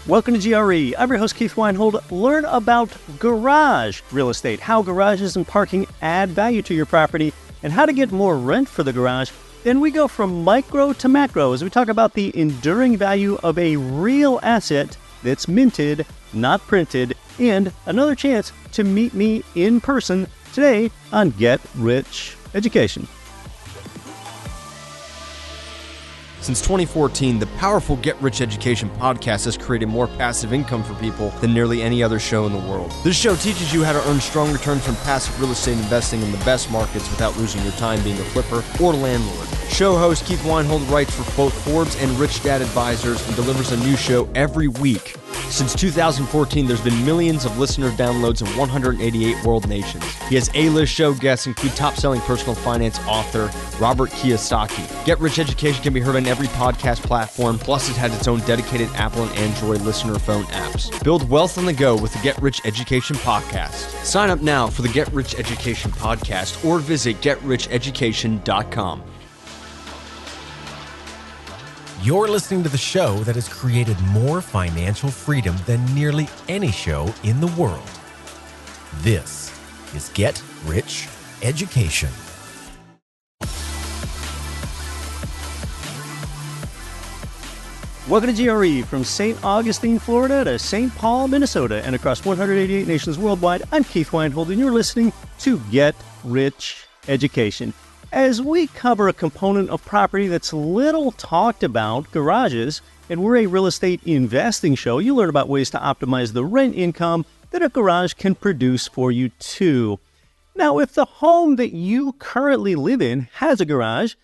Welcome to GRE. I'm your host, Keith Weinhold. Learn about garage real estate, how garages and parking add value to your property, and how to get more rent for the garage. Then we go from micro to macro as we talk about the enduring value of a real asset that's minted, not printed, and another chance to meet me in person today on Get Rich Education. Since 2014, the powerful Get Rich Education podcast has created more passive income for people than nearly any other show in the world. This show teaches you how to earn strong returns from passive real estate investing in the best markets without losing your time being a flipper or landlord. Show host Keith Weinhold writes for both Forbes and Rich Dad Advisors and delivers a new show every week. Since 2014, there's been millions of listener downloads in 188 world nations. He has A-list show guests include top-selling personal finance author Robert Kiyosaki. Get Rich Education can be heard on every podcast platform, plus it has its own dedicated Apple and Android listener phone apps. Build wealth on the go with the Get Rich Education podcast. Sign up now for the Get Rich Education podcast or visit GetRichEducation.com. You're listening to the show that has created more financial freedom than nearly any show in the world. This is Get Rich Education. Welcome to GRE from Saint Augustine, Florida to St. Paul, Minnesota, and across 188 nations worldwide. I'm Keith Weinhold, and you're listening to Get Rich Education. As we cover a component of property that's little talked about, garages, and we're a real estate investing show, you learn about ways to optimize the rent income that a garage can produce for you too. Now, if the home that you currently live in has a garage,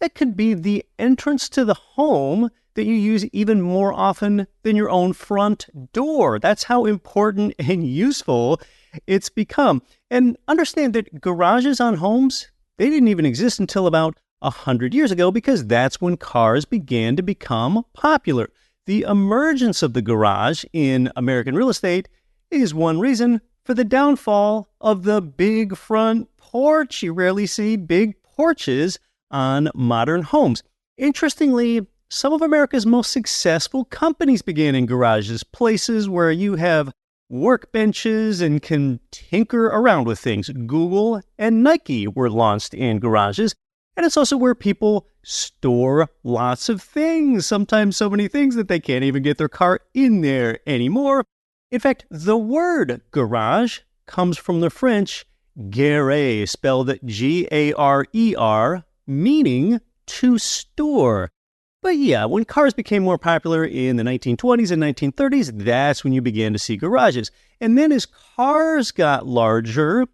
that could be the entrance to the home that you use even more often than your own front door. That's how important and useful it's become. And understand that garages on homes, they didn't even exist until about 100 years ago because that's when cars began to become popular. The emergence of the garage in American real estate is one reason for the downfall of the big front porch. You rarely see big porches on modern homes. Interestingly, some of America's most successful companies began in garages, places where you have workbenches and can tinker around with things. Google and Nike were launched in garages, and it's also where people store lots of things, sometimes so many things that they can't even get their car in there anymore. In fact, the word garage comes from the French gare, spelled G-A-R-E-R, meaning to store. But yeah, when cars became more popular in the 1920s and 1930s, that's when you began to see garages. And then as cars got larger,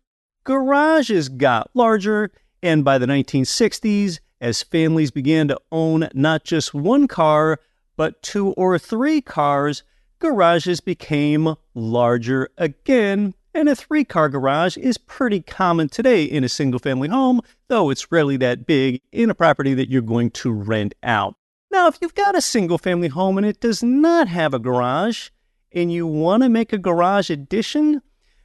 garages got larger. And by the 1960s, as families began to own not just one car, but 2 or 3 cars, garages became larger again. And a 3-car garage is pretty common today in a single-family home, though it's rarely that big in a property that you're going to rent out. Now, if you've got a single-family home and it does not have a garage, and you want to make a garage addition,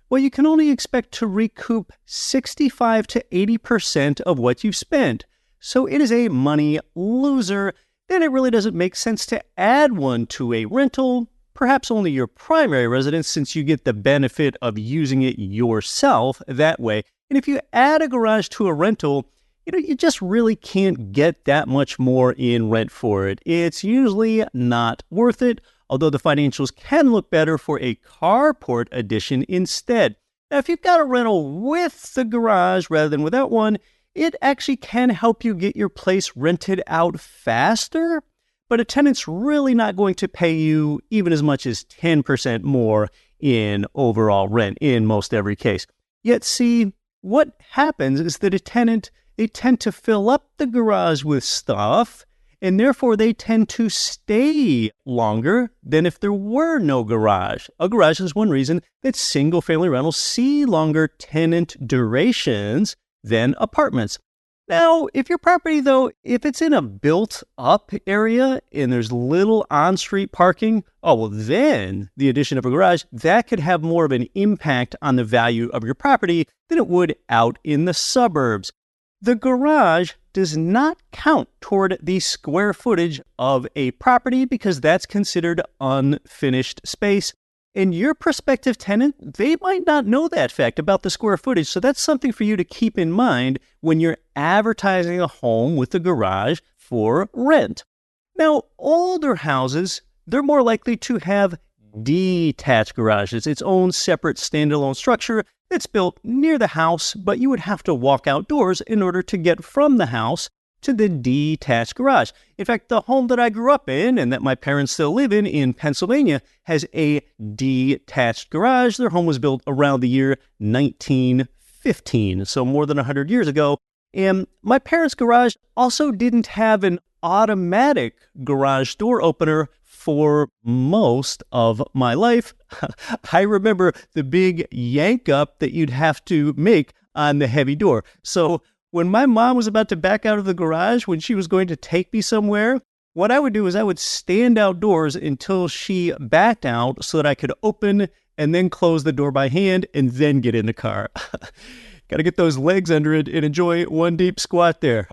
well, you can only expect to recoup 65 to 80% of what you've spent. So it is a money loser. Then it really doesn't make sense to add one to a rental, perhaps only your primary residence, since you get the benefit of using it yourself that way. And if you add a garage to a rental, you just really can't get that much more in rent for it. It's usually not worth it, although the financials can look better for a carport addition instead. Now, if you've got a rental with the garage rather than without one, it actually can help you get your place rented out faster, but a tenant's really not going to pay you even as much as 10% more in overall rent in most every case. Yet, see, what happens is that a tenant, they tend to fill up the garage with stuff, and therefore they tend to stay longer than if there were no garage. A garage is one reason that single-family rentals see longer tenant durations than apartments. Now, if your property, though, if it's in a built-up area and there's little on-street parking, then the addition of a garage, that could have more of an impact on the value of your property than it would out in the suburbs. The garage does not count toward the square footage of a property because that's considered unfinished space. And your prospective tenant, they might not know that fact about the square footage, so that's something for you to keep in mind when you're advertising a home with a garage for rent. Now, older houses, they're more likely to have detached garages, its own separate standalone structure that's built near the house, but you would have to walk outdoors in order to get from the house to the detached garage. In fact, the home that I grew up in and that my parents still live in Pennsylvania has a detached garage. Their home was built around the year 1915, so more than 100 years ago. And my parents' garage also didn't have an automatic garage door opener for most of my life. I remember the big yank up that you'd have to make on the heavy door. So when my mom was about to back out of the garage, when she was going to take me somewhere, what I would do is I would stand outdoors until she backed out so that I could open and then close the door by hand and then get in the car. Got to get those legs under it and enjoy one deep squat there.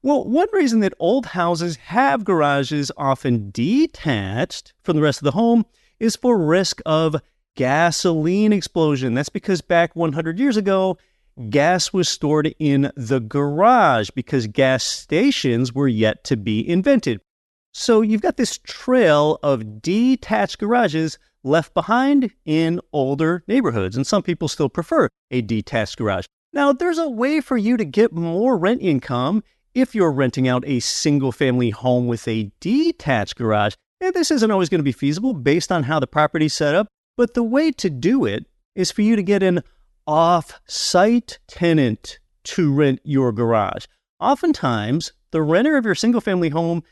Well, one reason that old houses have garages often detached from the rest of the home is for risk of gasoline explosion. That's because back 100 years ago, gas was stored in the garage because gas stations were yet to be invented. So you've got this trail of detached garages left behind in older neighborhoods, and some people still prefer a detached garage. Now, there's a way for you to get more rent income if you're renting out a single-family home with a detached garage. And this isn't always going to be feasible based on how the property's set up, but the way to do it is for you to get an off-site tenant to rent your garage. Oftentimes, the renter of your single-family home,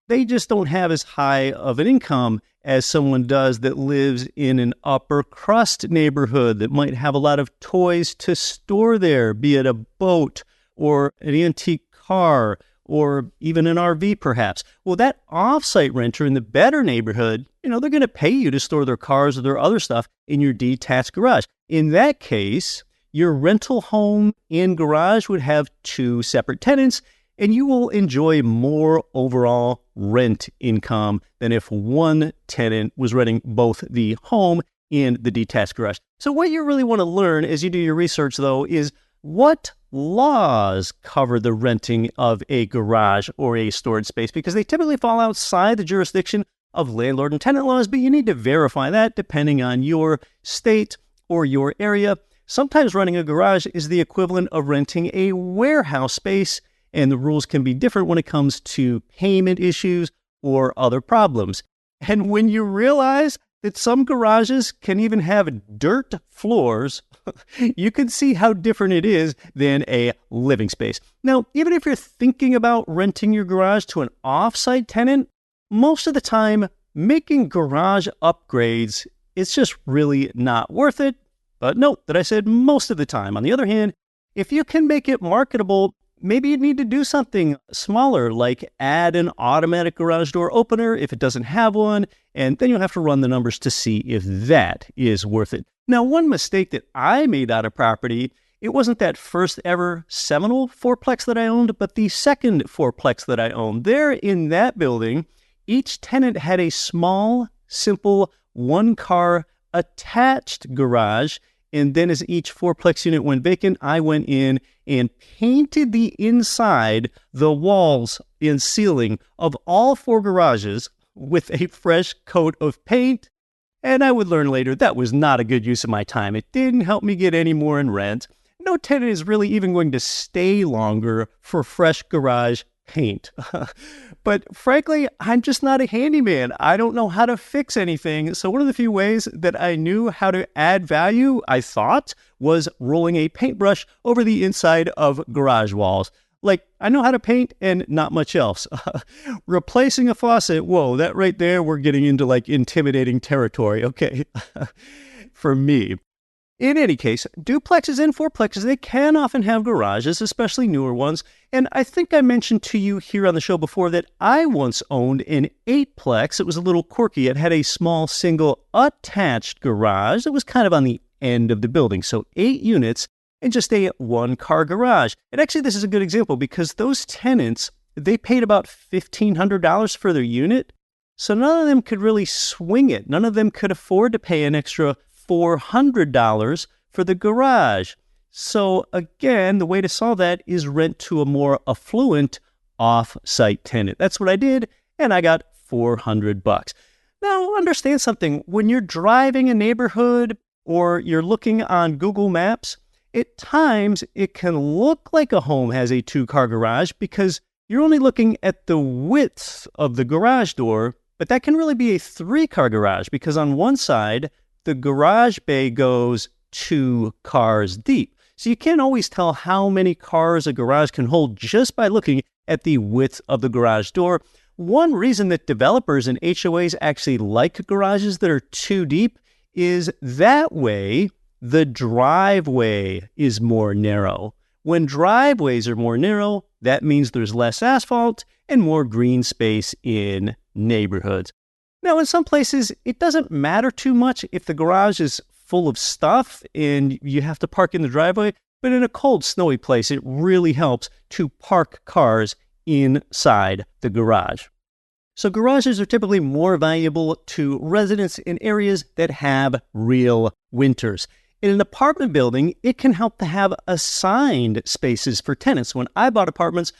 they just don't have as high of an income as someone does that lives in an upper crust neighborhood that might have a lot of toys to store there, be it a boat or an antique car or even an RV perhaps. Well, that off-site renter in the better neighborhood, they're going to pay you to store their cars or their other stuff in your detached garage. In that case, your rental home and garage would have two separate tenants, and you will enjoy more overall rent income than if one tenant was renting both the home and the detached garage. So what you really want to learn as you do your research, though, is what laws cover the renting of a garage or a storage space, because they typically fall outside the jurisdiction of landlord and tenant laws, but you need to verify that depending on your state or your area. Sometimes renting a garage is the equivalent of renting a warehouse space, and the rules can be different when it comes to payment issues or other problems. And when you realize that some garages can even have dirt floors, you can see how different it is than a living space. Now, even if you're thinking about renting your garage to an off-site tenant, most of the time, making garage upgrades, it's just really not worth it. But note that I said most of the time. On the other hand, if you can make it marketable, maybe you need to do something smaller, like add an automatic garage door opener if it doesn't have one, and then you'll have to run the numbers to see if that is worth it. Now, one mistake that I made on a property, it wasn't that first ever seminal fourplex that I owned, but the second fourplex that I owned. There in that building, each tenant had a small, simple, one-car attached garage. And then as each fourplex unit went vacant, I went in and painted the inside, the walls and ceiling of all four garages with a fresh coat of paint. And I would learn later that was not a good use of my time. It didn't help me get any more in rent. No tenant is really even going to stay longer for fresh garage paint. But frankly, I'm just not a handyman. I don't know how to fix anything. So one of the few ways that I knew how to add value, I thought, was rolling a paintbrush over the inside of garage walls. Like, I know how to paint and not much else. Replacing a faucet, whoa, that right there, we're getting into like intimidating territory, okay, for me. In any case, duplexes and fourplexes, they can often have garages, especially newer ones. And I think I mentioned to you here on the show before that I once owned an 8-plex. It was a little quirky. It had a small single attached garage that was kind of on the end of the building. So 8 units. and just a one-car garage. And actually, this is a good example because those tenants, they paid about $1,500 for their unit. So none of them could really swing it. None of them could afford to pay an extra $400 for the garage. So again, the way to solve that is rent to a more affluent off-site tenant. That's what I did, and I got $400. Now, understand something. When you're driving a neighborhood or you're looking on Google Maps, at times it can look like a home has a two-car garage because you're only looking at the width of the garage door, but that can really be a three-car garage because on one side, the garage bay goes 2 cars deep. So you can't always tell how many cars a garage can hold just by looking at the width of the garage door. One reason that developers and HOAs actually like garages that are too deep is that way the driveway is more narrow. When driveways are more narrow, that means there's less asphalt and more green space in neighborhoods. Now, in some places, it doesn't matter too much if the garage is full of stuff and you have to park in the driveway, but in a cold, snowy place, it really helps to park cars inside the garage. So garages are typically more valuable to residents in areas that have real winters. In an apartment building, it can help to have assigned spaces for tenants. When I bought apartments,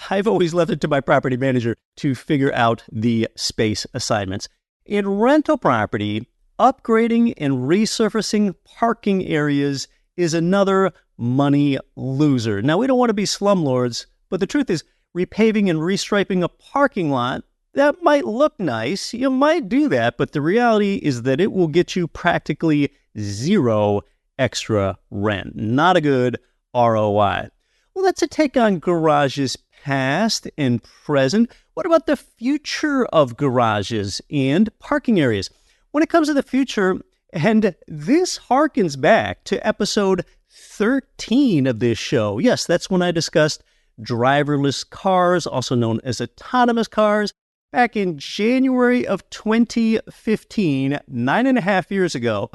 I've always left it to my property manager to figure out the space assignments. In rental property, upgrading and resurfacing parking areas is another money loser. Now, we don't want to be slumlords, but the truth is, repaving and restriping a parking lot, that might look nice. You might do that, but the reality is that it will get you practically zero extra rent. Not a good ROI. Well, that's a take on garages past and present. What about the future of garages and parking areas? When it comes to the future, and this harkens back to episode 13 of this show. Yes, that's when I discussed driverless cars, also known as autonomous cars, back in January of 2015, 9.5 years ago.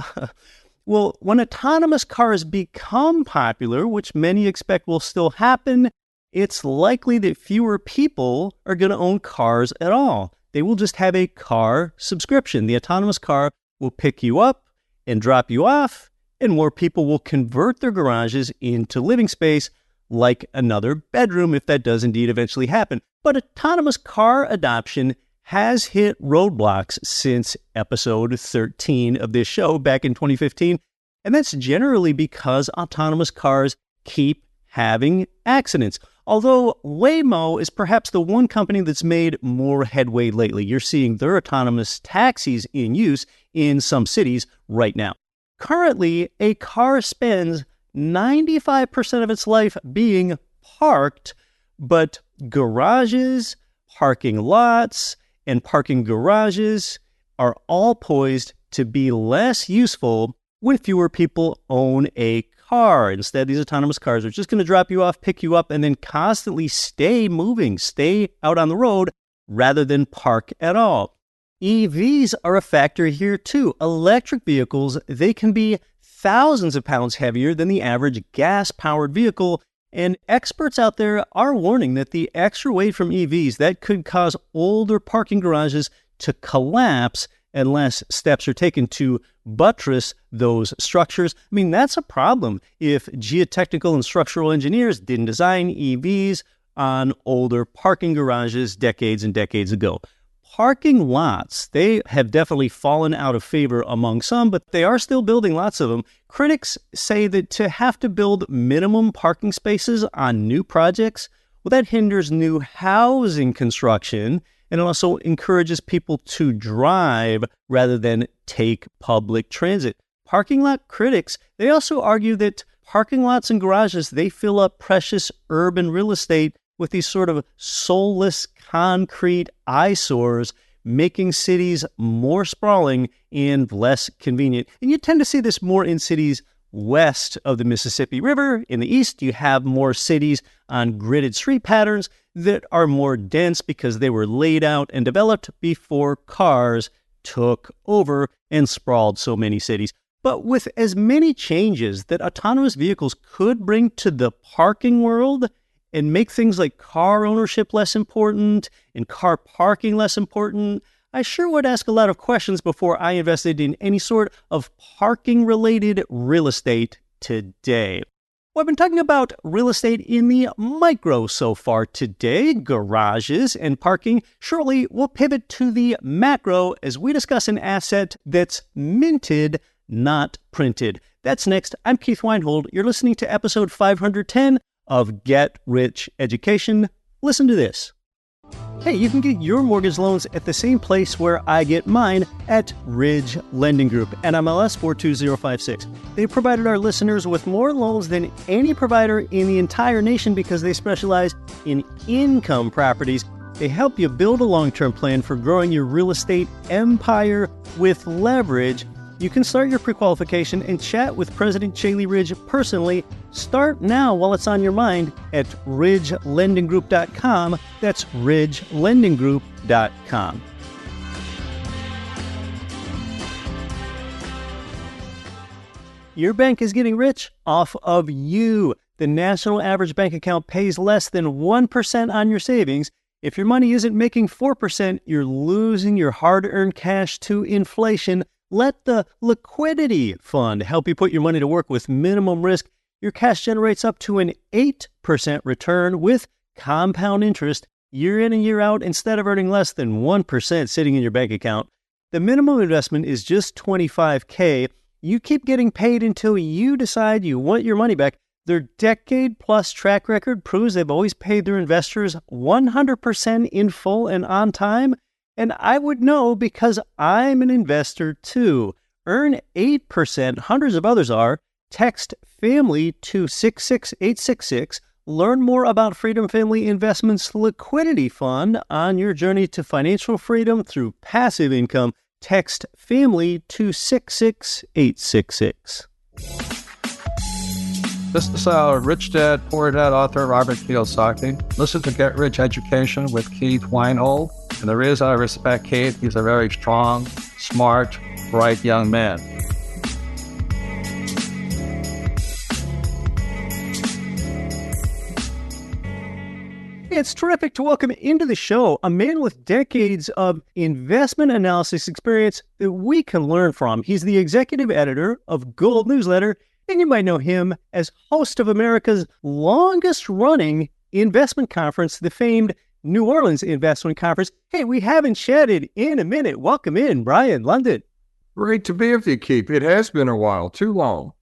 Well, when autonomous cars become popular, which many expect will still happen, it's likely that fewer people are going to own cars at all. They will just have a car subscription. The autonomous car will pick you up and drop you off, and more people will convert their garages into living space like another bedroom if that does indeed eventually happen. But autonomous car adoption has hit roadblocks since episode 13 of this show back in 2015, and that's generally because autonomous cars keep having accidents. Although Waymo is perhaps the one company that's made more headway lately. You're seeing their autonomous taxis in use in some cities right now. Currently, a car spends 95% of its life being parked, but garages, parking lots, and parking garages are all poised to be less useful when fewer people own a car. Instead, these autonomous cars are just going to drop you off, pick you up, and then constantly stay moving, stay out on the road rather than park at all. EVs are a factor here too. Electric vehicles, they can be thousands of pounds heavier than the average gas-powered vehicle, and experts out there are warning that the extra weight from EVs, that could cause older parking garages to collapse unless steps are taken to buttress those structures. I mean, that's a problem if geotechnical and structural engineers didn't design EVs on older parking garages decades and decades ago. Parking lots, they have definitely fallen out of favor among some, but they are still building lots of them. Critics say that to have to build minimum parking spaces on new projects, well, that hinders new housing construction, and it also encourages people to drive rather than take public transit. Parking lot critics, they also argue that parking lots and garages, they fill up precious urban real estate with these sort of soulless concrete eyesores, making cities more sprawling and less convenient. And you tend to see this more in cities west of the Mississippi River. In the east, you have more cities on gridded street patterns that are more dense because they were laid out and developed before cars took over and sprawled so many cities. But with as many changes that autonomous vehicles could bring to the parking world and make things like car ownership less important and car parking less important, I sure would ask a lot of questions before I invested in any sort of parking-related real estate today. Well, I've been talking about real estate in the micro so far today, garages and parking. Shortly, we'll pivot to the macro as we discuss an asset that's minted, not printed. That's next. I'm Keith Weinhold. You're listening to episode 510 of Get Rich Education. Listen to this. Hey, you can get your mortgage loans at the same place where I get mine at Ridge Lending Group, NMLS 42056. They've provided our listeners with more loans than any provider in the entire nation because they specialize in income properties. They help you build a long-term plan for growing your real estate empire with leverage. You can start your pre-qualification and chat with President Chaley Ridge personally. Start now while it's on your mind at ridgelendinggroup.com. That's ridgelendinggroup.com. Your bank is getting rich off of you. The national average bank account pays less than 1% on your savings. If your money isn't making 4%, you're losing your hard-earned cash to inflation. Let the liquidity fund help you put your money to work with minimum risk. Your cash generates up to an 8% return with compound interest year in and year out instead of earning less than 1% sitting in your bank account. The minimum investment is just $25K. You keep getting paid until you decide you want your money back. Their decade-plus track record proves they've always paid their investors 100% in full and on time. And I would know because I'm an investor too. Earn 8%, hundreds of others are. Text FAMILY to 66866. Learn more about Freedom Family Investments Liquidity Fund on your journey to financial freedom through passive income. Text FAMILY to 66866. This is Rich Dad, Poor Dad author Robert Kiyosaki. Listen to Get Rich Education with Keith Weinhold. And the reason I respect Keith, he's a very strong, smart, bright young man. It's terrific to welcome into the show a man with decades of investment analysis experience that we can learn from. He's the executive editor of Gold Newsletter, and you might know him as host of America's longest-running investment conference, the famed New Orleans Investment Conference. Hey, we haven't chatted in a minute. Welcome in, Brien Lundin. Great to be with you, Keith. It has been a while, too long.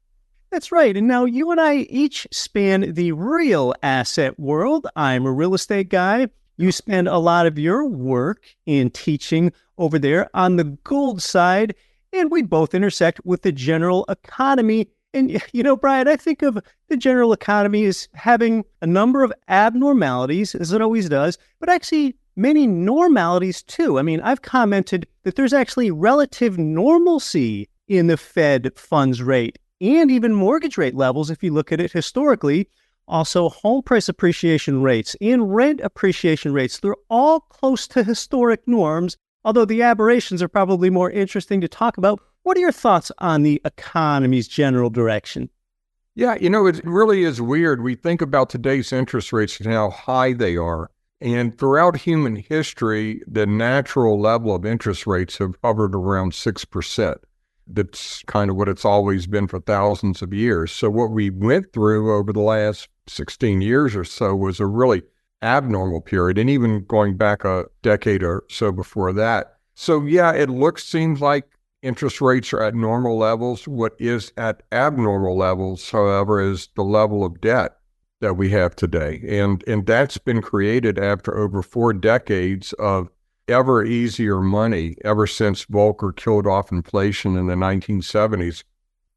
That's right. And now you and I each span the real asset world. I'm a real estate guy. You spend a lot of your work in teaching over there on the gold side, and we both intersect with the general economy. And, you know, Brien, I think of the general economy as having a number of abnormalities, as it always does, but actually many normalities too. I mean, I've commented that there's actually relative normalcy in the Fed funds rate and even mortgage rate levels if you look at it historically. Also, home price appreciation rates and rent appreciation rates, they're all close to historic norms, although the aberrations are probably more interesting to talk about. What are your thoughts on the economy's general direction? Yeah, you know, it really is weird. We think about today's interest rates and how high they are. And throughout human history, the natural level of interest rates have hovered around 6%. That's kind of what it's always been for thousands of years. So what we went through over the last 16 years or so was a really abnormal period, and even going back a decade or so before that. So yeah, seems like interest rates are at normal levels. What is at abnormal levels, however, is the level of debt that we have today. And that's been created after over 4 decades of ever easier money ever since Volcker killed off inflation in the 1970s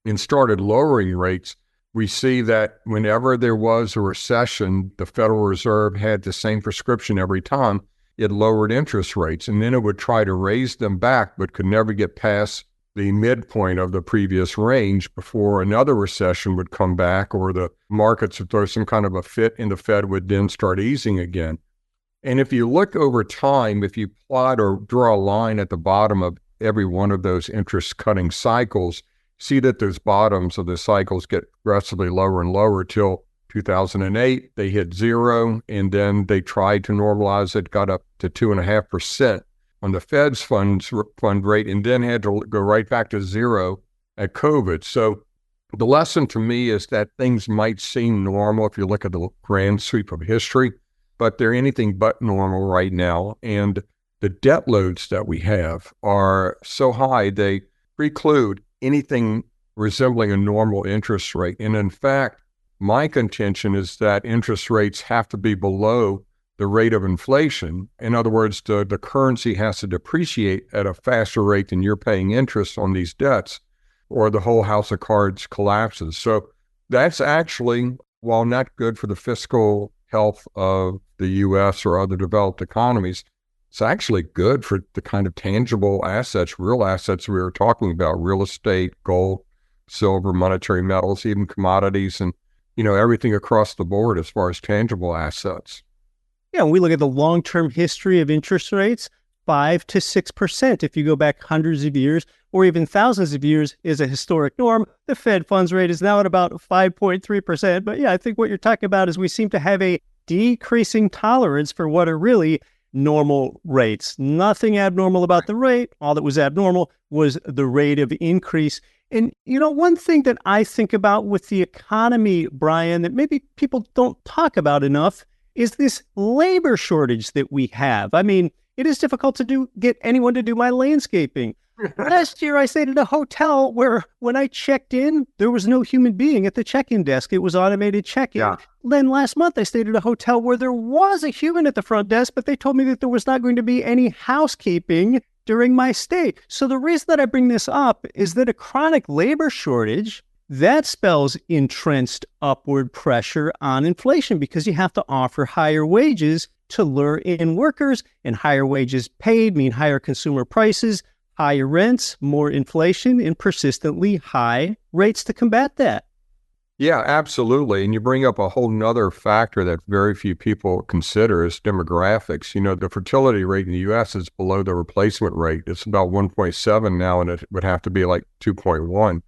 and started lowering rates. We see that whenever there was a recession, the Federal Reserve had the same prescription every time. It lowered interest rates, and then it would try to raise them back, but could never get past the midpoint of the previous range before another recession would come back, or the markets would throw some kind of a fit and the Fed would then start easing again. And if you look over time, if you plot or draw a line at the bottom of every one of those interest cutting cycles, see that those bottoms of the cycles get progressively lower and lower till 2008. They hit zero, and then they tried to normalize it, got up to 2.5% on the Fed's fund rate, and then had to go right back to zero at COVID. So the lesson to me is that things might seem normal if you look at the grand sweep of history, but they're anything but normal right now. And the debt loads that we have are so high, they preclude anything resembling a normal interest rate. And in fact, my contention is that interest rates have to be below the rate of inflation. In other words, the currency has to depreciate at a faster rate than you're paying interest on these debts, or the whole house of cards collapses. So that's actually, while not good for the fiscal health of the U.S. or other developed economies, it's actually good for the kind of tangible assets, real assets we were talking about: real estate, gold, silver, monetary metals, even commodities, and everything across the board as far as tangible assets. Yeah, when we look at the long-term history of interest rates, 5 to 6%, if you go back hundreds of years or even thousands of years, is a historic norm. The Fed funds rate is now at about 5.3%. But yeah, I think what you're talking about is we seem to have a decreasing tolerance for what are really normal rates. Nothing abnormal about the rate. All that was abnormal was the rate of increase. And, one thing that I think about with the economy, Brien, that maybe people don't talk about enough is this labor shortage that we have. I mean, it is difficult to get anyone to do my landscaping. Last year, I stayed at a hotel where when I checked in, there was no human being at the check-in desk. It was automated check-in. Yeah. Then last month, I stayed at a hotel where there was a human at the front desk, but they told me that there was not going to be any housekeeping during my stay. So the reason that I bring this up is that a chronic labor shortage, that spells entrenched upward pressure on inflation, because you have to offer higher wages to lure in workers, and higher wages paid mean higher consumer prices, higher rents, more inflation, and persistently high rates to combat that. Yeah, absolutely. And you bring up a whole nother factor that very few people consider is demographics. The fertility rate in the U.S. is below the replacement rate. It's about 1.7 now, and it would have to be like 2.1.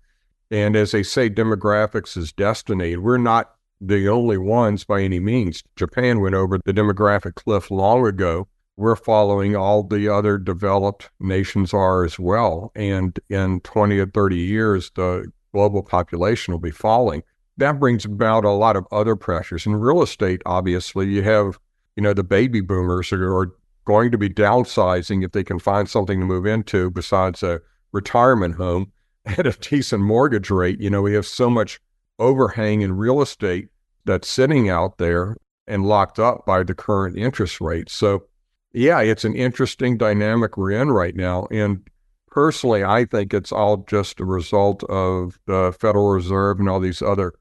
And as they say, demographics is destiny. We're not the only ones by any means. Japan went over the demographic cliff long ago. We're following all the other developed nations are as well. And in 20 or 30 years, the global population will be falling. That brings about a lot of other pressures. In real estate, obviously, you have, the baby boomers who are going to be downsizing if they can find something to move into besides a retirement home at a decent mortgage rate. We have so much overhang in real estate that's sitting out there and locked up by the current interest rate. So yeah, it's an interesting dynamic we're in right now. And personally, I think it's all just a result of the Federal Reserve and all these other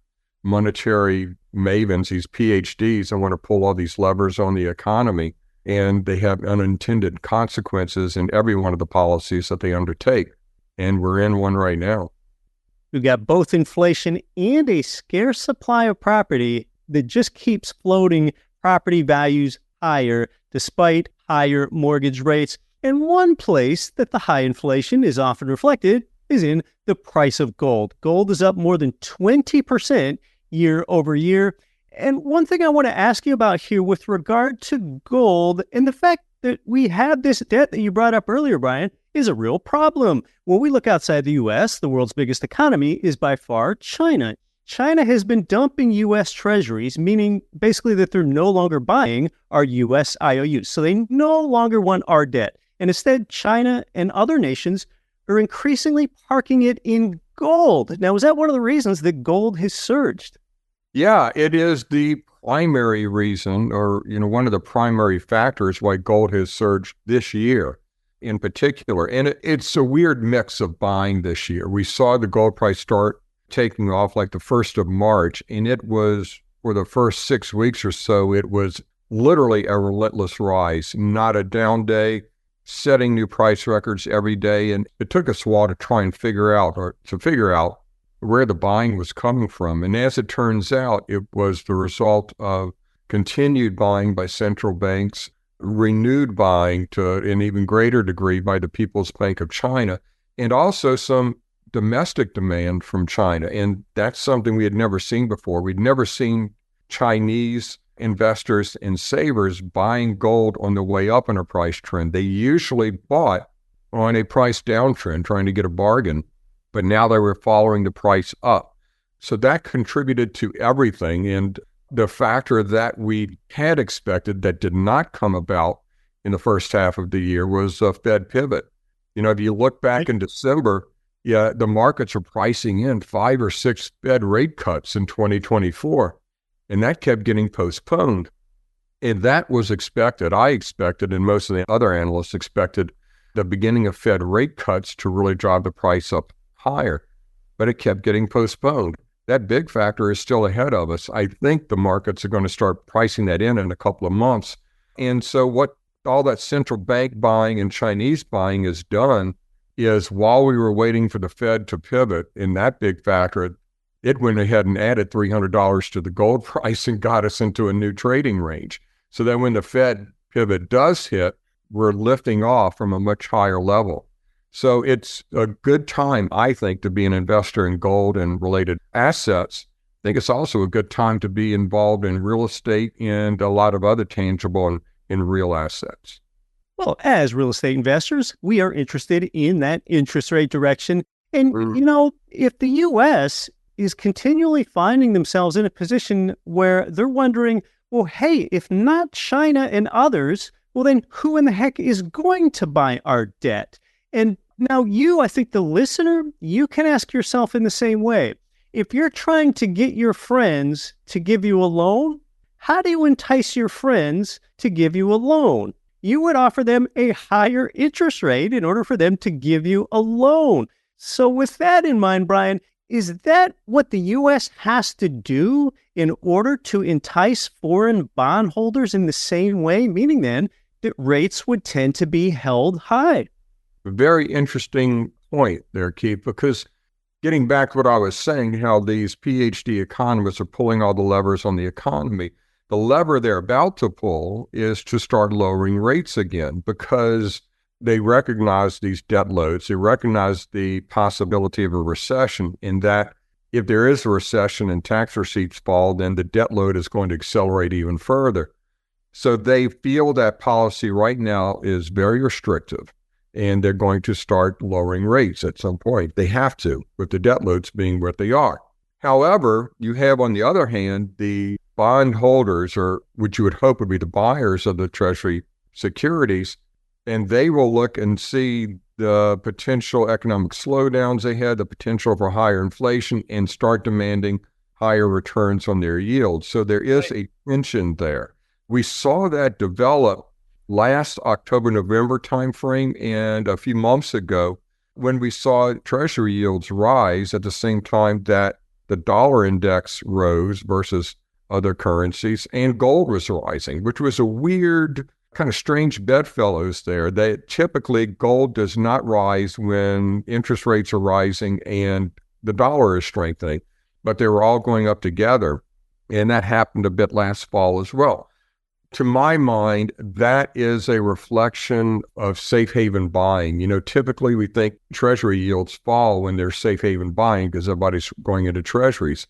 monetary mavens, these PhDs, that want to pull all these levers on the economy. And they have unintended consequences in every one of the policies that they undertake. And we're in one right now. We've got both inflation and a scarce supply of property that just keeps floating property values higher despite higher mortgage rates. And one place that the high inflation is often reflected is in the price of gold. Gold is up more than 20% year over year. And one thing I want to ask you about here with regard to gold and the fact that we have this debt that you brought up earlier, Brien, is a real problem. When we look outside the U.S., the world's biggest economy is by far China. China has been dumping U.S. treasuries, meaning basically that they're no longer buying our U.S. IOUs. So they no longer want our debt. And instead, China and other nations are increasingly parking it in gold. Now, is that one of the reasons that gold has surged? Yeah, it is the primary reason, or one of the primary factors why gold has surged this year in particular. And it's a weird mix of buying this year. We saw the gold price start taking off like the 1st of March, and it was, for the first 6 weeks or so, it was literally a relentless rise, not a down day, setting new price records every day. And it took us a while to try and figure out where the buying was coming from. And as it turns out, it was the result of continued buying by central banks, renewed buying to an even greater degree by the People's Bank of China, and also some domestic demand from China. And that's something we had never seen before. We'd never seen Chinese investors and savers buying gold on the way up in a price trend. They usually bought on a price downtrend, trying to get a bargain, but now they were following the price up. So that contributed to everything. And the factor that we had expected that did not come about in the first half of the year was a Fed pivot. If you look back in December, the markets are pricing in 5 or 6 Fed rate cuts in 2024, and that kept getting postponed. And that was expected. I expected, and most of the other analysts expected, the beginning of Fed rate cuts to really drive the price up higher, but it kept getting postponed. That big factor is still ahead of us. I think the markets are going to start pricing that in a couple of months. And so what all that central bank buying and Chinese buying has done is, while we were waiting for the Fed to pivot in that big factor, it went ahead and added $300 to the gold price and got us into a new trading range. So then when the Fed pivot does hit, we're lifting off from a much higher level. So it's a good time, I think, to be an investor in gold and related assets. I think it's also a good time to be involved in real estate and a lot of other tangible and real assets. Well, as real estate investors, we are interested in that interest rate direction. And, if the U.S. is continually finding themselves in a position where they're wondering, well, hey, if not China and others, well, then who in the heck is going to buy our debt? And now I think the listener, you can ask yourself in the same way. If you're trying to get your friends to give you a loan, how do you entice your friends to give you a loan? You would offer them a higher interest rate in order for them to give you a loan. So with that in mind, Brien, is that what the U.S. has to do in order to entice foreign bondholders in the same way, meaning then that rates would tend to be held high? A very interesting point there, Keith, because getting back to what I was saying, how these PhD economists are pulling all the levers on the economy, the lever they're about to pull is to start lowering rates again, because they recognize these debt loads. They recognize the possibility of a recession, in that if there is a recession and tax receipts fall, then the debt load is going to accelerate even further. So they feel that policy right now is very restrictive, and they're going to start lowering rates at some point. They have to, with the debt loads being what they are. However, you have, on the other hand, the bondholders, or what you would hope would be the buyers of the Treasury securities, and they will look and see the potential economic slowdowns ahead, the potential for higher inflation, and start demanding higher returns on their yields. So there is a tension there. We saw that develop last October-November timeframe, and a few months ago when we saw Treasury yields rise at the same time that the dollar index rose versus other currencies, and gold was rising, which was a weird, kind of strange bedfellows there. That typically gold does not rise when interest rates are rising and the dollar is strengthening, but they were all going up together, and that happened a bit last fall as well. To my mind, that is a reflection of safe haven buying. Typically we think Treasury yields fall when there's safe haven buying because everybody's going into Treasuries.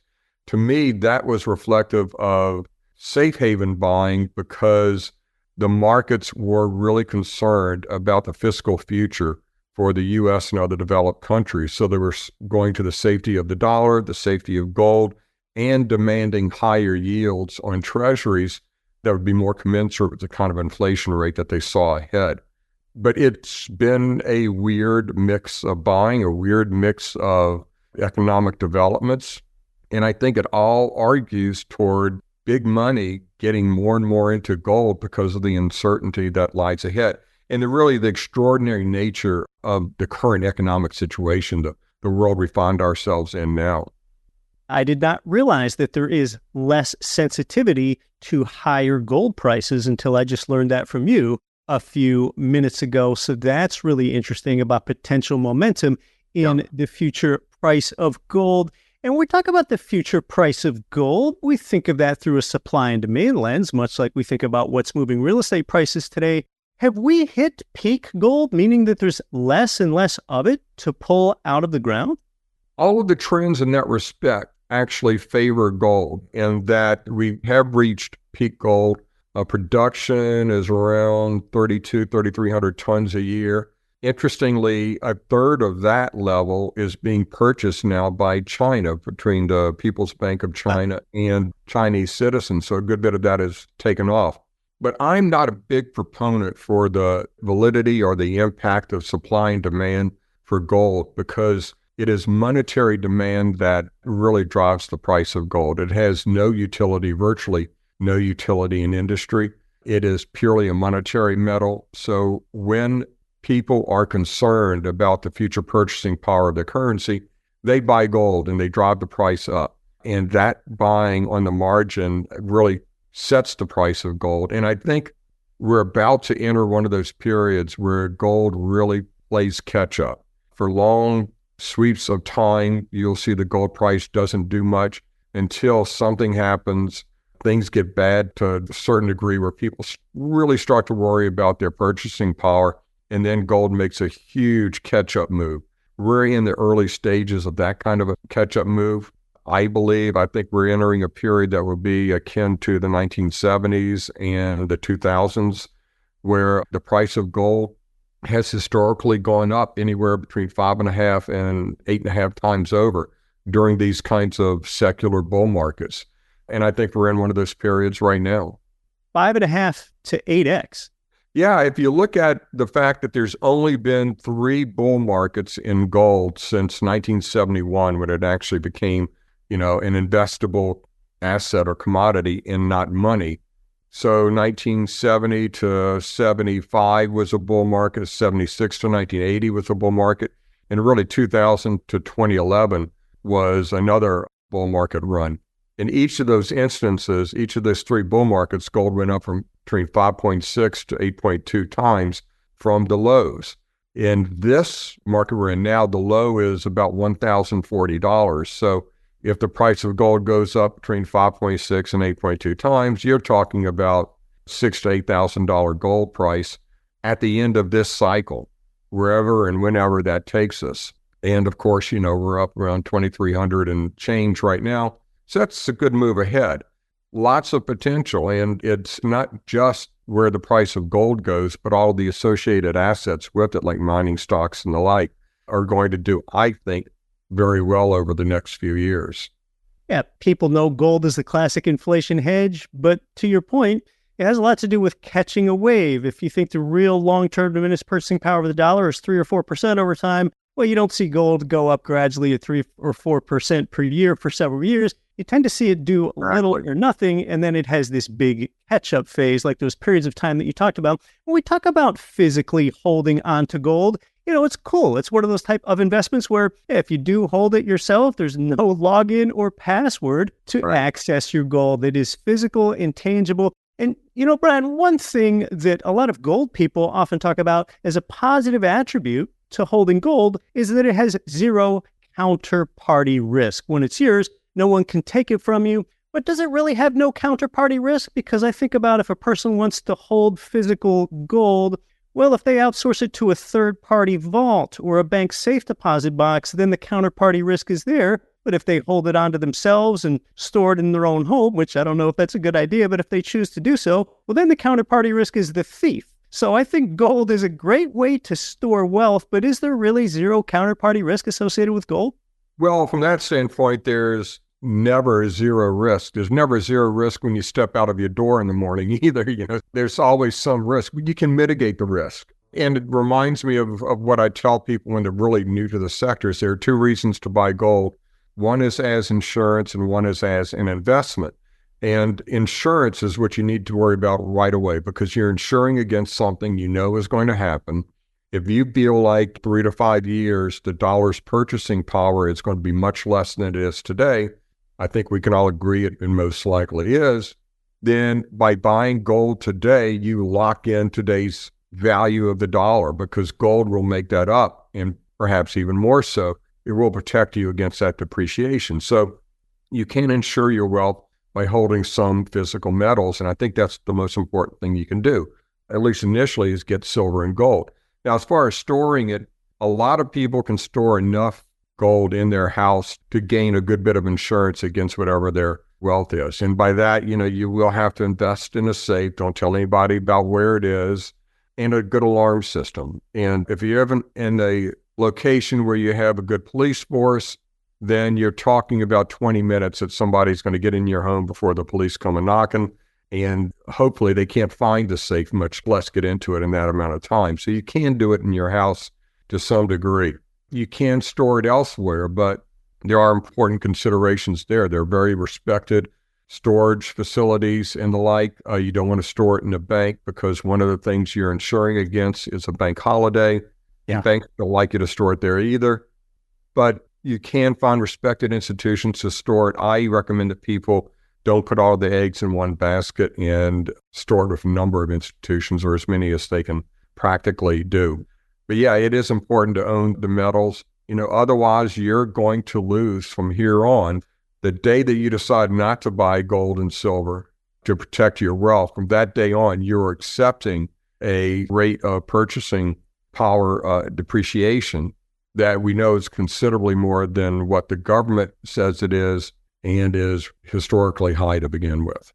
To me, that was reflective of safe haven buying because the markets were really concerned about the fiscal future for the U.S. and other developed countries. So they were going to the safety of the dollar, the safety of gold, and demanding higher yields on Treasuries that would be more commensurate with the kind of inflation rate that they saw ahead. But it's been a weird mix of buying, a weird mix of economic developments. And I think it all argues toward big money getting more and more into gold because of the uncertainty that lies ahead. And the extraordinary nature of the current economic situation, the world we find ourselves in now. I did not realize that there is less sensitivity to higher gold prices until I just learned that from you a few minutes ago. So that's really interesting about potential momentum in the future price of gold. And when we talk about the future price of gold, we think of that through a supply and demand lens, much like we think about what's moving real estate prices today. Have we hit peak gold, meaning that there's less and less of it to pull out of the ground? All of the trends in that respect actually favor gold, and that we have reached peak gold. Production is around 3,300 tons a year. Interestingly, a third of that level is being purchased now by China, between the People's Bank of China and Chinese citizens. So a good bit of that is taken off. But I'm not a big proponent for the validity or the impact of supply and demand for gold, because it is monetary demand that really drives the price of gold. It has no utility, virtually no utility in industry. It is purely a monetary metal. So when people are concerned about the future purchasing power of the currency, they buy gold and they drive the price up. And that buying on the margin really sets the price of gold. And I think we're about to enter one of those periods where gold really plays catch up. For long sweeps of time, you'll see the gold price doesn't do much until something happens. Things get bad to a certain degree where people really start to worry about their purchasing power, and then gold makes a huge catch-up move. We're in the early stages of that kind of a catch-up move. I think we're entering a period that will be akin to the 1970s and the 2000s, where the price of gold has historically gone up anywhere between 5.5 and 8.5 times over during these kinds of secular bull markets. And I think we're in one of those periods right now. 5.5 to 8x. Yeah, if you look at the fact that there's only been 3 bull markets in gold since 1971, when it actually became, an investable asset or commodity and not money. So 1970 to 75 was a bull market, 76 to 1980 was a bull market, and really 2000 to 2011 was another bull market run. In each of those instances, each of those 3 bull markets, gold went up from between 5.6 to 8.2 times from the lows. In this market we're in now, the low is about $1,040. So if the price of gold goes up between 5.6 and 8.2 times, you're talking about $6,000 to $8,000 gold price at the end of this cycle, wherever and whenever that takes us. And of course, we're up around 2,300 and change right now. So that's a good move ahead. Lots of potential. And it's not just where the price of gold goes, but all the associated assets with it, like mining stocks and the like, are going to do, I think, very well over the next few years. Yeah, people know gold is the classic inflation hedge, but to your point, it has a lot to do with catching a wave. If you think the real long-term diminished purchasing power of the dollar is 3 or 4% over time, well, you don't see gold go up gradually at 3 or 4% per year for several years. You tend to see it do little or nothing, and then it has this big catch-up phase, like those periods of time that you talked about. When we talk about physically holding onto gold, it's cool. It's one of those type of investments where if you do hold it yourself, there's no login or password to access your gold. It is physical, intangible. And, Brien, one thing that a lot of gold people often talk about as a positive attribute to holding gold is that it has zero counterparty risk. When it's yours, no one can take it from you. But does it really have no counterparty risk? Because I think about if a person wants to hold physical gold, well, if they outsource it to a third-party vault or a bank safe deposit box, then the counterparty risk is there. But if they hold it onto themselves and store it in their own home, which I don't know if that's a good idea, but if they choose to do so, well, then the counterparty risk is the thief. So I think gold is a great way to store wealth, but is there really zero counterparty risk associated with gold? Well, from that standpoint, there's never zero risk. There's never zero risk when you step out of your door in the morning either. There's always some risk. You can mitigate the risk. And it reminds me of what I tell people when they're really new to the sectors. There are 2 reasons to buy gold. One is as insurance and one is as an investment. And insurance is what you need to worry about right away, because you're insuring against something you know is going to happen. If you feel like 3 to 5 years, the dollar's purchasing power is going to be much less than it is today, I think we can all agree it most likely is, then by buying gold today, you lock in today's value of the dollar, because gold will make that up, and perhaps even more so, it will protect you against that depreciation. So you can insure your wealth by holding some physical metals, and I think that's the most important thing you can do, at least initially, is get silver and gold. Now, as far as storing it, a lot of people can store enough gold in their house to gain a good bit of insurance against whatever their wealth is. And by that, you will have to invest in a safe. Don't tell anybody about where it is, and a good alarm system. And if you haven't in a location where you have a good police force, then you're talking about 20 minutes that somebody's going to get in your home before the police come a knocking. And hopefully they can't find the safe, much less get into it in that amount of time. So you can do it in your house to some degree. You can store it elsewhere, but there are important considerations there. They're very respected storage facilities and the like. You don't want to store it in a bank because one of the things you're insuring against is a bank holiday. Yeah. Banks don't like you to store it there either. But you can find respected institutions to store it. I recommend that people don't put all the eggs in one basket and store it with a number of institutions, or as many as they can practically do. But yeah, it is important to own the metals. Otherwise you're going to lose from here on. The day that you decide not to buy gold and silver to protect your wealth, from that day on, you're accepting a rate of purchasing power depreciation that we know is considerably more than what the government says it is, and is historically high to begin with.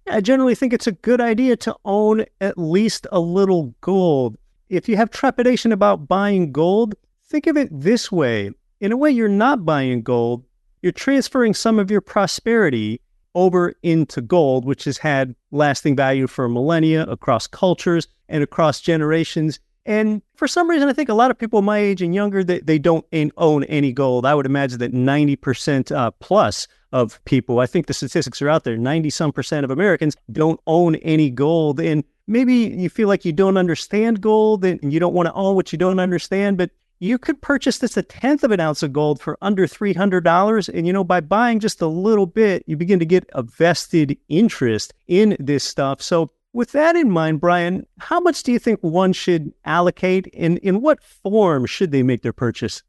I generally think it's a good idea to own at least a little gold. If you have trepidation about buying gold, think of it this way. In a way, you're not buying gold. You're transferring some of your prosperity over into gold, which has had lasting value for millennia across cultures and across generations. And for some reason, I think a lot of people my age and younger, they don't own any gold. I would imagine that 90% plus of people, I think the statistics are out there, 90-some% of Americans don't own any gold. And maybe you feel like you don't understand gold and you don't want to own what you don't understand, but you could purchase this 1/10 of an ounce of gold for under $300. And, by buying just a little bit, you begin to get a vested interest in this stuff. So with that in mind, Brien, how much do you think one should allocate, and in what form should they make their purchase?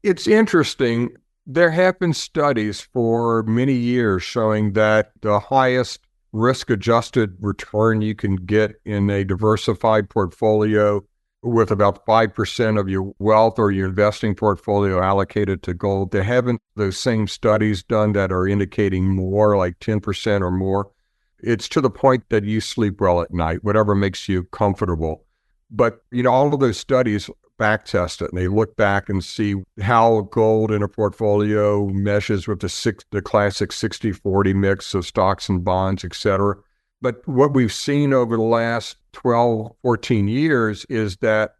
It's interesting. There have been studies for many years showing that the highest risk-adjusted return you can get in a diversified portfolio with about 5% of your wealth or your investing portfolio allocated to gold. There haven't those same studies done that are indicating more, like 10% or more. It's to the point that you sleep well at night, whatever makes you comfortable. But, all of those studies back test it, and they look back and see how gold in a portfolio meshes with the classic 60-40 mix of stocks and bonds, et cetera. But what we've seen over the last 12, 14 years is that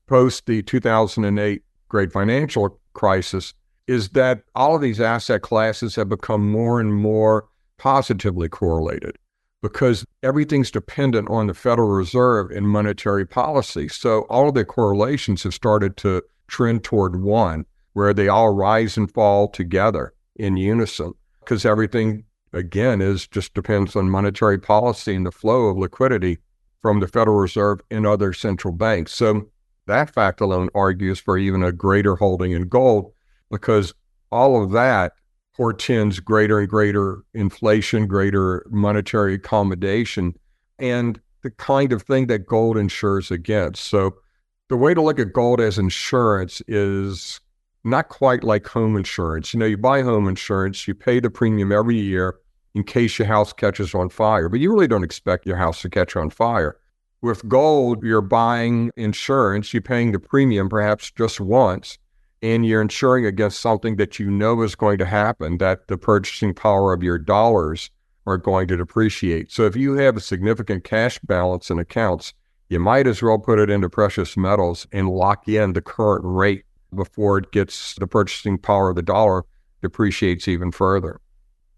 post the 2008 great financial crisis, is that all of these asset classes have become more and more positively correlated, because everything's dependent on the Federal Reserve and monetary policy. So all of the correlations have started to trend toward one, where they all rise and fall together in unison, because everything, again, just depends on monetary policy and the flow of liquidity from the Federal Reserve and other central banks. So that fact alone argues for even a greater holding in gold, because all of that portends greater and greater inflation, greater monetary accommodation, and the kind of thing that gold insures against. So the way to look at gold as insurance is not quite like home insurance. You buy home insurance, you pay the premium every year in case your house catches on fire, but you really don't expect your house to catch on fire. With gold, you're buying insurance, you're paying the premium perhaps just once, and you're insuring against something that you know is going to happen, that the purchasing power of your dollars are going to depreciate. So if you have a significant cash balance in accounts, you might as well put it into precious metals and lock in the current rate before it gets the purchasing power of the dollar depreciates even further.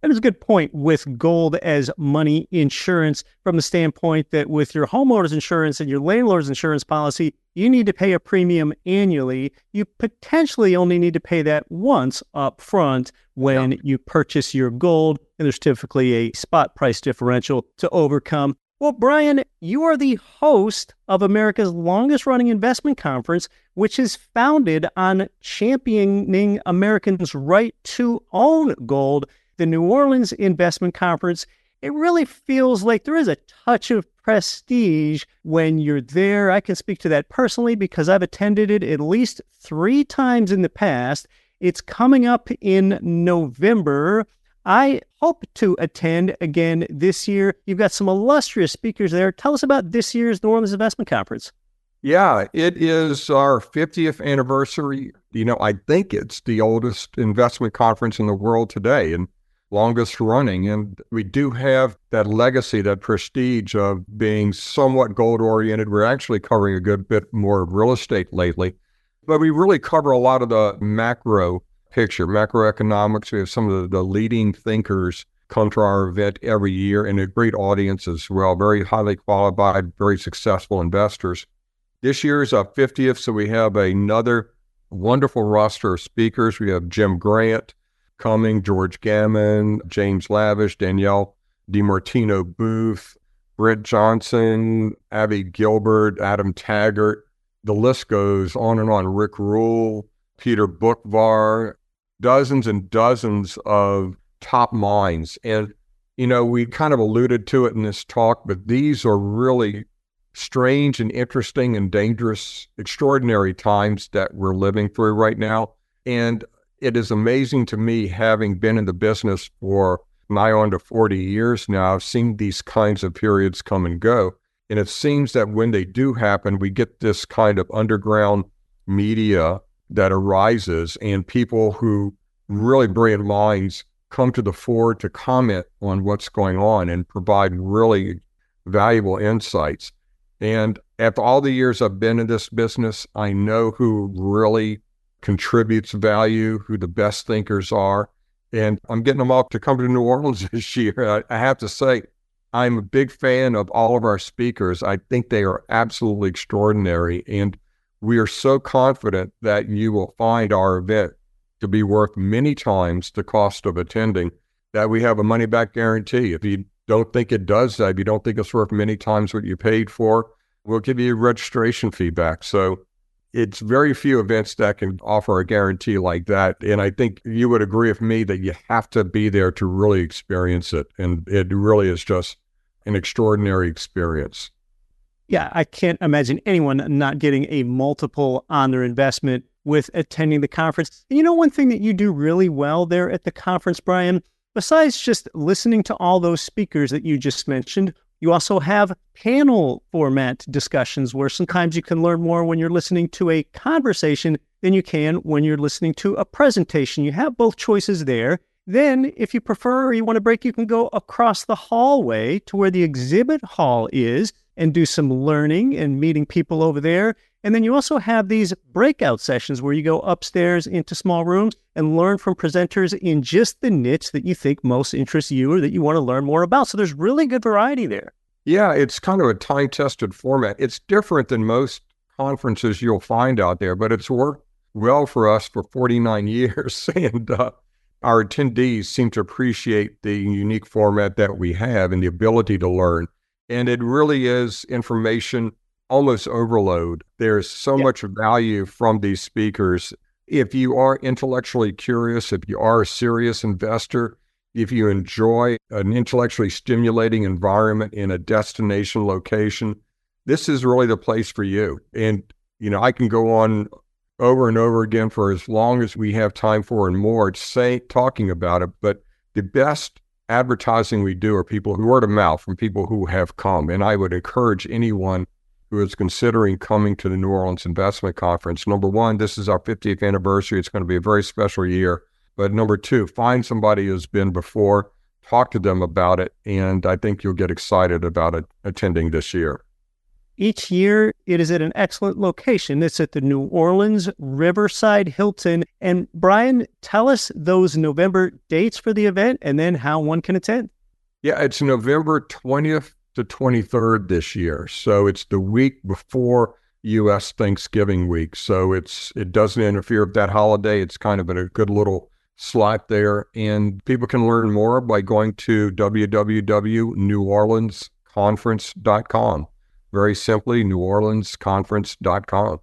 That is a good point with gold as money insurance, from the standpoint that with your homeowner's insurance and your landlord's insurance policy, you need to pay a premium annually. You potentially only need to pay that once up front when you purchase your gold, and there's typically a spot price differential to overcome. Well, Brien, you are the host of America's longest running investment conference, which is founded on championing Americans' right to own gold, the New Orleans Investment Conference. It really feels like there is a touch of prestige when you're there. I can speak to that personally because I've attended it at least 3 times in the past. It's coming up in November. I hope to attend again this year. You've got some illustrious speakers there. Tell us about this year's New Orleans Investment Conference. Yeah, it is our 50th anniversary. I think it's the oldest investment conference in the world today and longest running. And we do have that legacy, that prestige of being somewhat gold-oriented. We're actually covering a good bit more of real estate lately, but we really cover a lot of the macro picture, macroeconomics. We have some of the leading thinkers come to our event every year, and a great audience as well, very highly qualified, very successful investors. This year is our 50th, so we have another wonderful roster of speakers. We have Jim Grant coming, George Gammon, James Lavish, Danielle DiMartino Booth, Britt Johnson, Abby Gilbert, Adam Taggart. The list goes on and on. Rick Rule, Peter Bookvar, dozens and dozens of top minds. And, we kind of alluded to it in this talk, but these are really strange and interesting and dangerous, extraordinary times that we're living through right now. And it is amazing to me, having been in the business for nigh on to 40 years now, I've seen these kinds of periods come and go. And it seems that when they do happen, we get this kind of underground media that arises, and people who really brilliant minds come to the fore to comment on what's going on and provide really valuable insights. And after all the years I've been in this business, I know who really contributes value, who the best thinkers are. And I'm getting them all to come to New Orleans this year. I have to say, I'm a big fan of all of our speakers. I think they are absolutely extraordinary. And we are so confident that you will find our event to be worth many times the cost of attending, that we have a money-back guarantee. If you don't think it does that, if you don't think it's worth many times what you paid for, we'll give you registration feedback. So it's very few events that can offer a guarantee like that. And I think you would agree with me that you have to be there to really experience it. And it really is just an extraordinary experience. Yeah, I can't imagine anyone not getting a multiple on their investment with attending the conference. And one thing that you do really well there at the conference, Brien, besides just listening to all those speakers that you just mentioned, you also have panel format discussions where sometimes you can learn more when you're listening to a conversation than you can when you're listening to a presentation. You have both choices there. Then, if you prefer or you want to break, you can go across the hallway to where the exhibit hall is and do some learning and meeting people over there. And then you also have these breakout sessions where you go upstairs into small rooms and learn from presenters in just the niche that you think most interests you or that you want to learn more about. So there's really good variety there. Yeah, it's kind of a time-tested format. It's different than most conferences you'll find out there, but it's worked well for us for 49 years. And our attendees seem to appreciate the unique format that we have and the ability to learn. And it really is information almost overload. There's so much value from these speakers. If you are intellectually curious, if you are a serious investor, if you enjoy an intellectually stimulating environment in a destination location, this is really the place for you. And, I can go on over and over again for as long as we have time for and more talking about it. But the best advertising we do are people who word of mouth from people who have come. And I would encourage anyone who is considering coming to the New Orleans Investment Conference. Number one, this is our 50th anniversary. It's going to be a very special year. But number two, find somebody who's been before, talk to them about it, and I think you'll get excited about it attending this year. Each year, it is at an excellent location. It's at the New Orleans Riverside Hilton. And Brien, tell us those November dates for the event and then how one can attend. Yeah, it's November 20th to 23rd this year. So it's the week before U.S. Thanksgiving week. So it doesn't interfere with that holiday. It's kind of a good little slot there. And people can learn more by going to www.neworleansconference.com. Very simply, neworleansconference.com.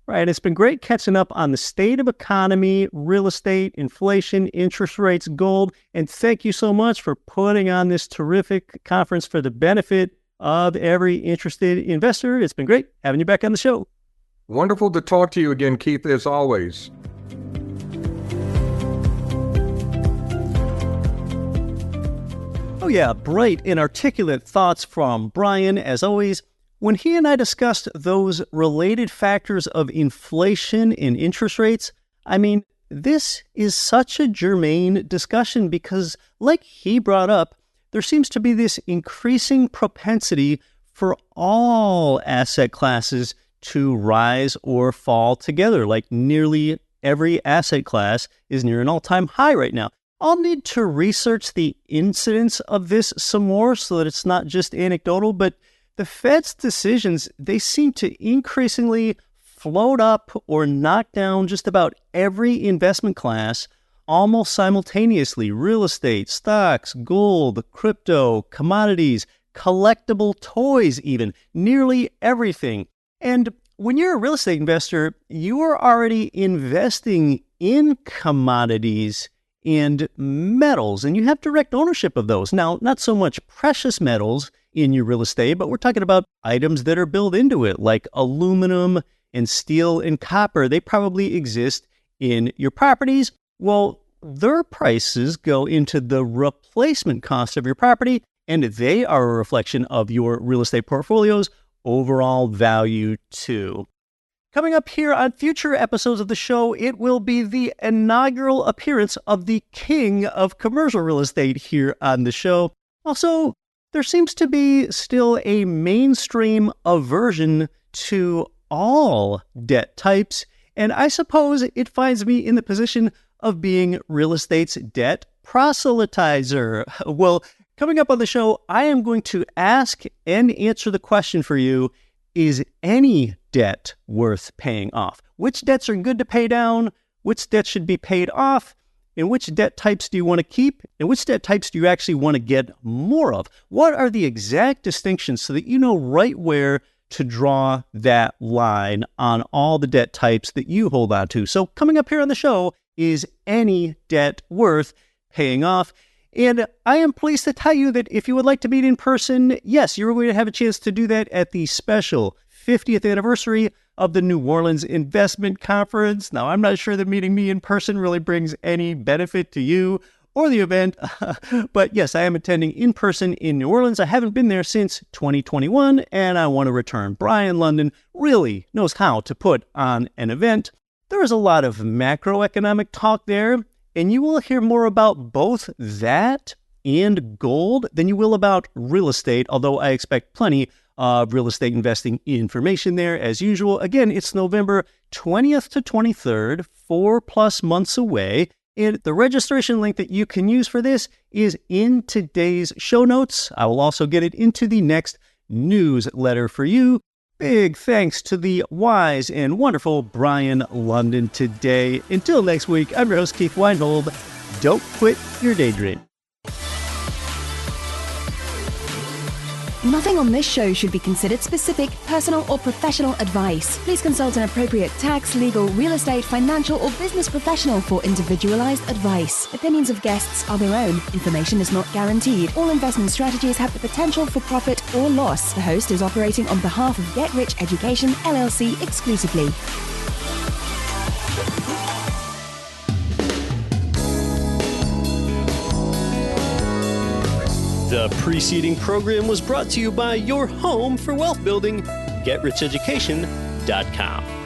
Right. It's been great catching up on the state of economy, real estate, inflation, interest rates, gold. And thank you so much for putting on this terrific conference for the benefit of every interested investor. It's been great having you back on the show. Wonderful to talk to you again, Keith, as always. Oh yeah, bright and articulate thoughts from Brien, as always. When he and I discussed those related factors of inflation and interest rates, I mean, this is such a germane discussion because, like he brought up, there seems to be this increasing propensity for all asset classes to rise or fall together. Like nearly every asset class is near an all-time high right now. I'll need to research the incidence of this some more so that it's not just anecdotal, but the Fed's decisions, they seem to increasingly float up or knock down just about every investment class almost simultaneously. Real estate, stocks, gold, crypto, commodities, collectible toys even, nearly everything. And when you're a real estate investor, you are already investing in commodities and metals, and you have direct ownership of those. Now, not so much precious metals in your real estate, but we're talking about items that are built into it, like aluminum and steel and copper. They probably exist in your properties. Well, their prices go into the replacement cost of your property, and they are a reflection of your real estate portfolio's overall value too. Coming up here on future episodes of the show, it will be the inaugural appearance of the king of commercial real estate here on the show. Also, there seems to be still a mainstream aversion to all debt types, and I suppose it finds me in the position of being real estate's debt proselytizer. Well, coming up on the show, I am going to ask and answer the question for you: is any debt worth paying off? Which debts are good to pay down? Which debts should be paid off? And which debt types do you want to keep? And which debt types do you actually want to get more of? What are the exact distinctions so that you know right where to draw that line on all the debt types that you hold on to? So coming up here on the show, is any debt worth paying off? And I am pleased to tell you that if you would like to meet in person, yes, you're going to have a chance to do that at the special 50th anniversary of the New Orleans Investment Conference. Now, I'm not sure that meeting me in person really brings any benefit to you or the event, but yes, I am attending in person in New Orleans. I haven't been there since 2021, and I want to return. Brien Lundin really knows how to put on an event. There is a lot of macroeconomic talk there, and you will hear more about both that and gold than you will about real estate, although I expect plenty of real estate investing information there as usual. Again, it's November 20th to 23rd, 4+ months away. And the registration link that you can use for this is in today's show notes. I will also get it into the next newsletter for you. Big thanks to the wise and wonderful Brien Lundin today. Until next week, I'm your host, Keith Weinhold. Don't quit your daydream. Nothing on this show should be considered specific, personal, or professional advice. Please consult an appropriate tax, legal, real estate, financial, or business professional for individualized advice. Opinions of guests are their own. Information is not guaranteed. All investment strategies have the potential for profit or loss. The host is operating on behalf of Get Rich Education, LLC exclusively. The preceding program was brought to you by your home for wealth building, GetRichEducation.com.